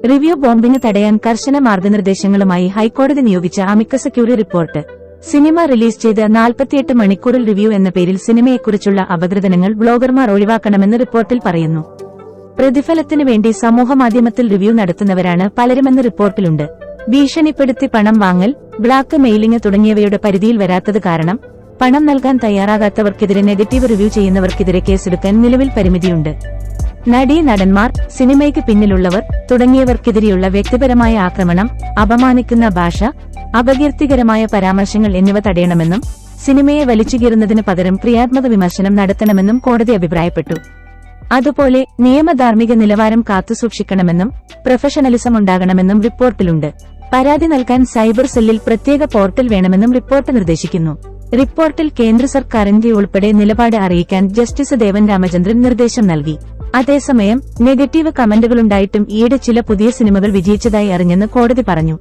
Review bombing തടയാൻ കർശന മാർഗനിർദ്ദേശങ്ങളുമായി ഹൈക്കോടതി നിയോഗിച്ച amicus curiae report. Cinema release ചെയ്ത് 48 മണിക്കൂറിൽ റിവ്യൂ എന്ന പേരിൽ സിനിമയെക്കുറിച്ചുള്ള അപഗ്രഥനങ്ങൾ ബ്ലോഗർമാർ ഒഴിവാക്കണമെന്ന് റിപ്പോർട്ടിൽ പറയുന്നു. പ്രതിഫലത്തിനു വേണ്ടി സമൂഹമാധ്യമത്തിൽ റിവ്യൂ നടത്തുന്നവരാണ് പലരുമെന്ന് റിപ്പോർട്ടിലുണ്ട്. ഭീഷണിപ്പെടുത്തി പണം വാങ്ങൽ, ബ്ലാക്ക് മെയിലിംഗ് തുടങ്ങിയവയുടെ പരിധിയിൽ വരാത്തത് കാരണം പണം നൽകാൻ തയ്യാറാകാത്തവർക്കെതിരെ നെഗറ്റീവ് റിവ്യൂ ചെയ്യുന്നവർക്കെതിരെ കേസെടുക്കാൻ നിലവിൽ പരിമിതിയുണ്ട്. നടന്മാർ, സിനിമയ്ക്ക് പിന്നിലുള്ളവർ തുടങ്ങിയവർക്കെതിരെയുള്ള വ്യക്തിപരമായ ആക്രമണം, അപമാനിക്കുന്ന ഭാഷ, അപകീർത്തികരമായ പരാമർശങ്ങൾ എന്നിവ തടയണമെന്നും സിനിമയെ വലിച്ചുകീറുന്നതിന് പകരം ക്രിയാത്മക വിമർശനം നടത്തണമെന്നും കോടതി അഭിപ്രായപ്പെട്ടു. അതുപോലെ നിയമധാർമ്മിക നിലവാരം കാത്തുസൂക്ഷിക്കണമെന്നും പ്രൊഫഷണലിസം ഉണ്ടാകണമെന്നും റിപ്പോർട്ടിലുണ്ട്. പരാതി നൽകാൻ സൈബർ സെല്ലിൽ പ്രത്യേക പോർട്ടൽ വേണമെന്നും റിപ്പോർട്ട് നിർദ്ദേശിക്കുന്നു. റിപ്പോർട്ടിൽ കേന്ദ്ര സർക്കാരിന്റെ ഉൾപ്പെടെ നിലപാട് അറിയിക്കാൻ ജസ്റ്റിസ് ദേവൻ രാമചന്ദ്രൻ നിർദ്ദേശം നൽകി. അതേസമയം നെഗറ്റീവ് കമന്റുകളുണ്ടായിട്ടും ഈയിടെ ചില പുതിയ സിനിമകൾ വിജയിച്ചതായി അറിഞ്ഞെന്ന് കോടതി പറഞ്ഞു.